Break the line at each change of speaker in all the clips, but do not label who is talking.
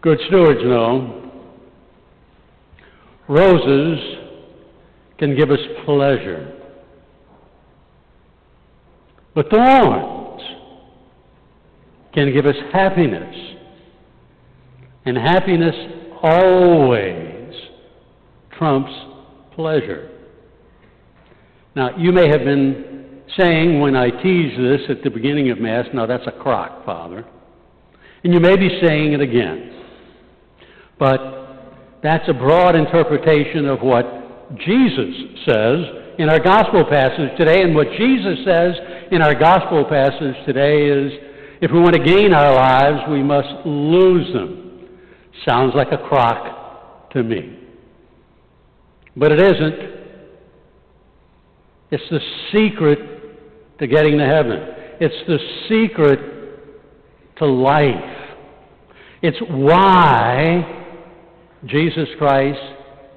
Good stewards know roses can give us pleasure, but thorns can give us happiness, and happiness always trumps pleasure. Now, you may have been saying when I tease this at the beginning of Mass, "Now that's a crock, Father." And you may be saying it again. But that's a broad interpretation of what Jesus says in our gospel passage today. And what Jesus says in our gospel passage today is, if we want to gain our lives, we must lose them. Sounds like a crock to me. But it isn't. It's the secret to getting to heaven. It's the secret to life. It's why Jesus Christ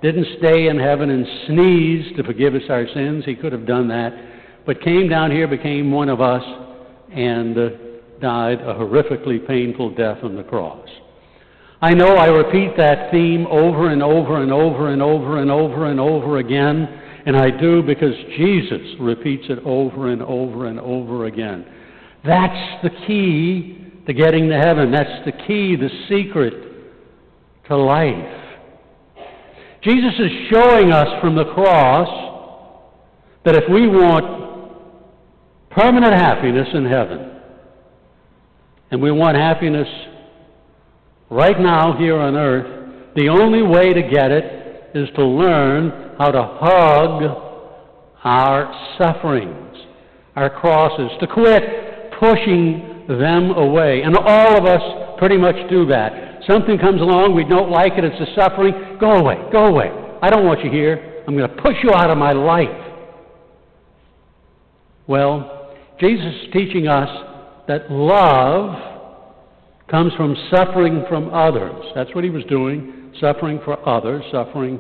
didn't stay in heaven and sneeze to forgive us our sins. He could have done that, but came down here, became one of us, and died a horrifically painful death on the cross. I know I repeat that theme over and over and over and over and over and over again, and I do because Jesus repeats it over and over and over again. That's the key to getting to heaven. That's the key, the secret to life. Jesus is showing us from the cross that if we want permanent happiness in heaven, and we want happiness right now here on earth, the only way to get it is to learn how to hug our sufferings, our crosses, to quit pushing them away. And all of us pretty much do that. Something comes along, we don't like it, it's a suffering. Go away, go away. I don't want you here. I'm going to push you out of my life. Well, Jesus is teaching us that love comes from suffering from others. That's what he was doing, suffering for others, suffering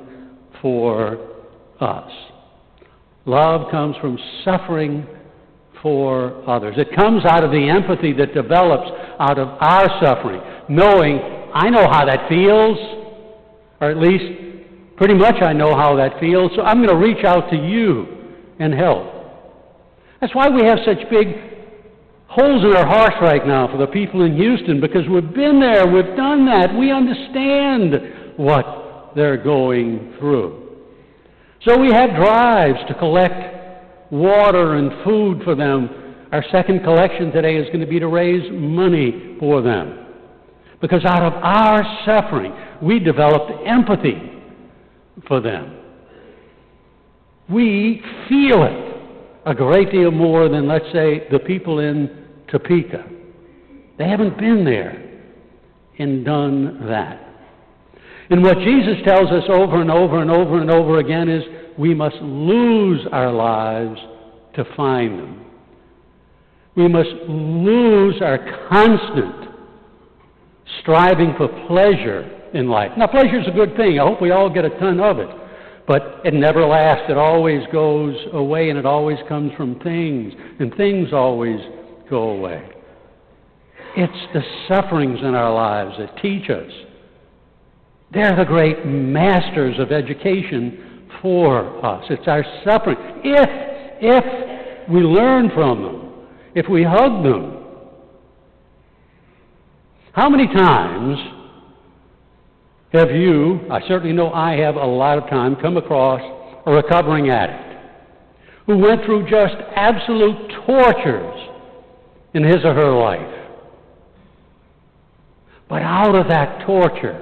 for us. Love comes from suffering for others. It comes out of the empathy that develops out of our suffering, knowing I know how that feels, or at least pretty much I know how that feels, so I'm going to reach out to you and help. That's why we have such big holes in our hearts right now for the people in Houston, because we've been there, we've done that, we understand what they're going through. So we have drives to collect water and food for them. Our second collection today is going to be to raise money for them. Because out of our suffering, we developed empathy for them. We feel it a great deal more than, let's say, the people in Topeka. They haven't been there and done that. And what Jesus tells us over and over and over and over again is we must lose our lives to find them. We must lose our constant striving for pleasure in life. Now, pleasure is a good thing. I hope we all get a ton of it. But it never lasts. It always goes away, and it always comes from things. And things always go away. It's the sufferings in our lives that teach us. They're the great masters of education for us. It's our suffering. If we learn from them, if we hug them. How many times have you, I certainly know I have a lot of time, come across a recovering addict who went through just absolute tortures in his or her life? But out of that torture,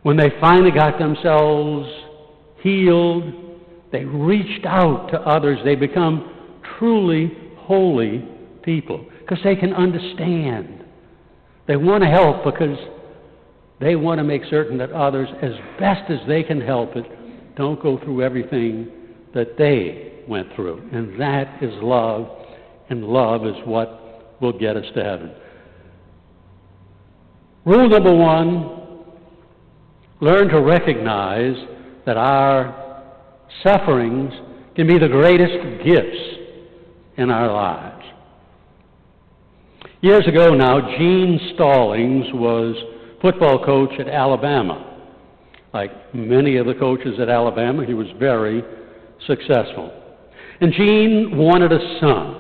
when they finally got themselves healed, they reached out to others. They become truly holy people because they can understand. They want to help because they want to make certain that others, as best as they can help it, don't go through everything that they went through. And that is love, and love is what will get us to heaven. Rule number one, learn to recognize that our sufferings can be the greatest gifts in our lives. Years ago now, Gene Stallings was football coach at Alabama. Like many of the coaches at Alabama, he was very successful. And Gene wanted a son.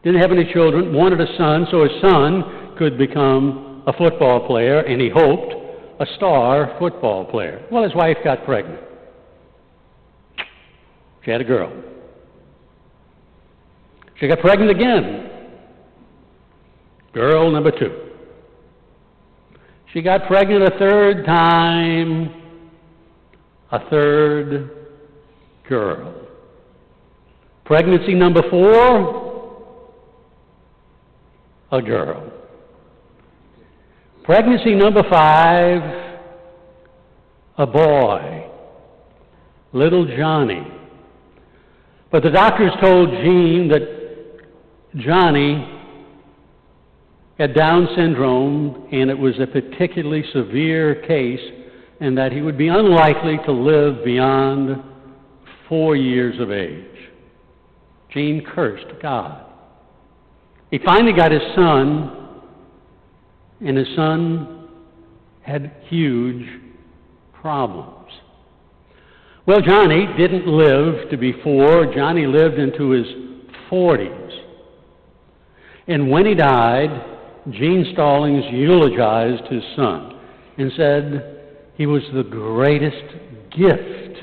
Didn't have any children, wanted a son, so his son could become a football player, and he hoped a star football player. Well, his wife got pregnant. She had a girl. She got pregnant again. Girl number 2. She got pregnant a third time. A third girl. Pregnancy number 4, a girl. Pregnancy number 5, a boy, little Johnny. But the doctors told Gene that Johnny had Down syndrome, and it was a particularly severe case, and that he would be unlikely to live beyond 4 years of age. Gene cursed God. He finally got his son, and his son had huge problems. Well, Johnny didn't live to be 4. Johnny lived into his 40s. And when he died, Gene Stallings eulogized his son and said he was the greatest gift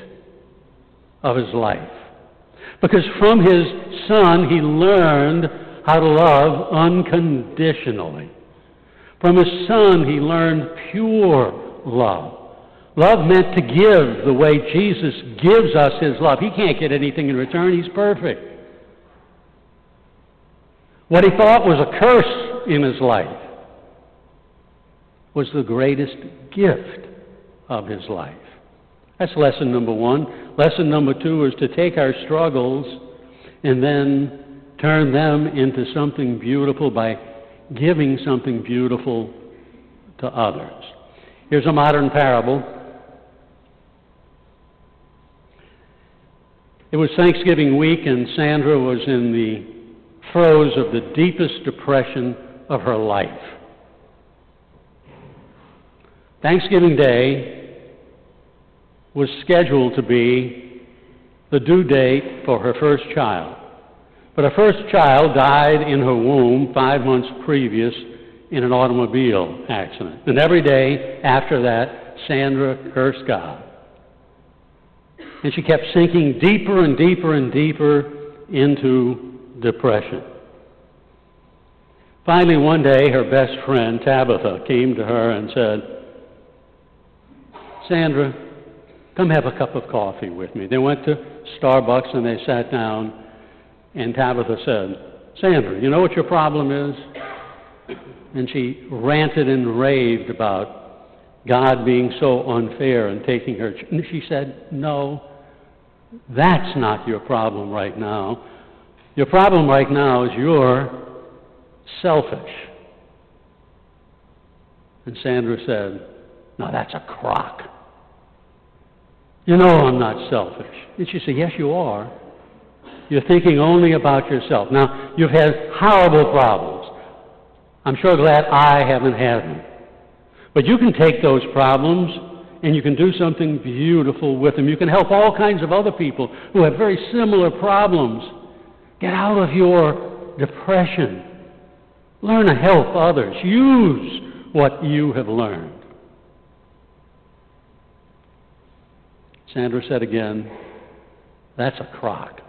of his life. Because from his son, he learned how to love unconditionally. From his son, he learned pure love. Love meant to give the way Jesus gives us his love. He can't get anything in return. He's perfect. What he thought was a curse in his life was the greatest gift of his life. That's lesson number 1. Lesson number 2 is to take our struggles and then turn them into something beautiful by giving something beautiful to others. Here's a modern parable. It was Thanksgiving week, and Sandra was in the throes of the deepest depression of her life. Thanksgiving Day was scheduled to be the due date for her first child. But her first child died in her womb 5 months previous in an automobile accident. And every day after that, Sandra cursed God. And she kept sinking deeper and deeper and deeper into depression. Finally, one day, her best friend, Tabitha, came to her and said, Sandra, come have a cup of coffee with me. They went to Starbucks and they sat down, and Tabitha said, Sandra, you know what your problem is? And she ranted and raved about God being so unfair and taking her. And she said, no, that's not your problem right now. Your problem right now is you're selfish. And Sandra said, no, that's a crock. You know I'm not selfish. And she said, yes, you are. You're thinking only about yourself. Now, you've had horrible problems. I'm sure glad I haven't had them. But you can take those problems and you can do something beautiful with them. You can help all kinds of other people who have very similar problems. Get out of your depression. Learn to help others. Use what you have learned. Sandra said again, that's a crock.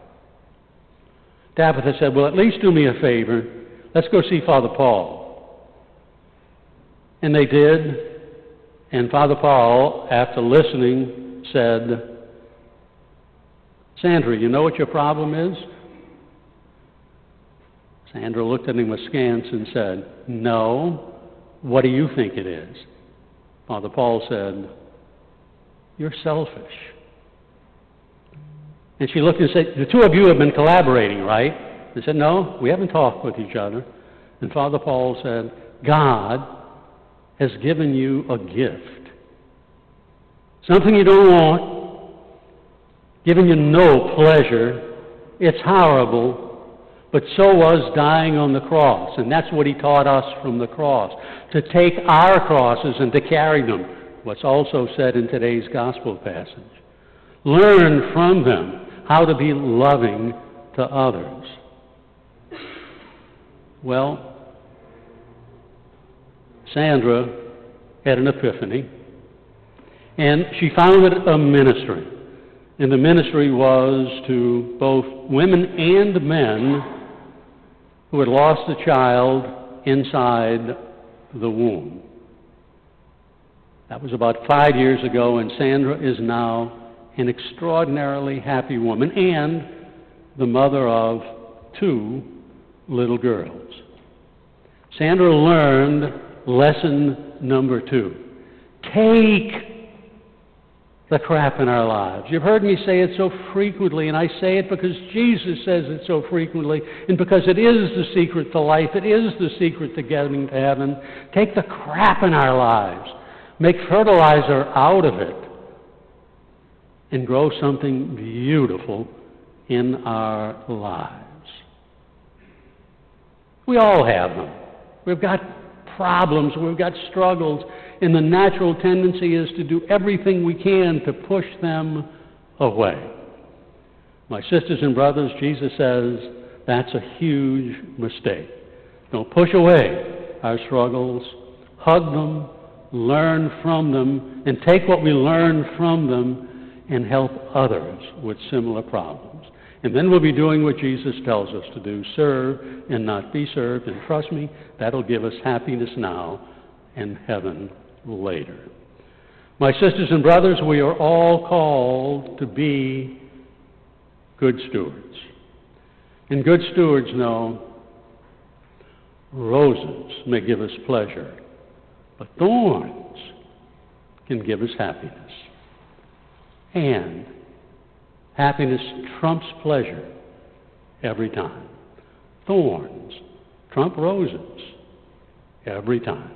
Tabitha said, well, at least do me a favor. Let's go see Father Paul. And they did. And Father Paul, after listening, said, Sandra, you know what your problem is? Sandra looked at him askance and said, no. What do you think it is? Father Paul said, you're selfish. And she looked and said, the two of you have been collaborating, right? They said, no, we haven't talked with each other. And Father Paul said, God has given you a gift. Something you don't want, giving you no pleasure. It's horrible, but so was dying on the cross. And that's what he taught us from the cross, to take our crosses and to carry them. What's also said in today's gospel passage. Learn from them how to be loving to others. Well, Sandra had an epiphany, and she founded a ministry. And the ministry was to both women and men who had lost a child inside the womb. That was about 5 years ago, and Sandra is now an extraordinarily happy woman and the mother of 2 little girls. Sandra learned lesson number 2. Take the crap in our lives. You've heard me say it so frequently, and I say it because Jesus says it so frequently, and because it is the secret to life. It is the secret to getting to heaven. Take the crap in our lives. Make fertilizer out of it and grow something beautiful in our lives. We all have them. We've got problems, we've got struggles, and the natural tendency is to do everything we can to push them away. My sisters and brothers, Jesus says that's a huge mistake. Don't push away our struggles. Hug them, learn from them, and take what we learn from them and help others with similar problems. And then we'll be doing what Jesus tells us to do, serve and not be served. And trust me, that'll give us happiness now and heaven later. My sisters and brothers, we are all called to be good stewards. And good stewards know roses may give us pleasure, but thorns can give us happiness. And happiness trumps pleasure every time. Thorns trump roses every time.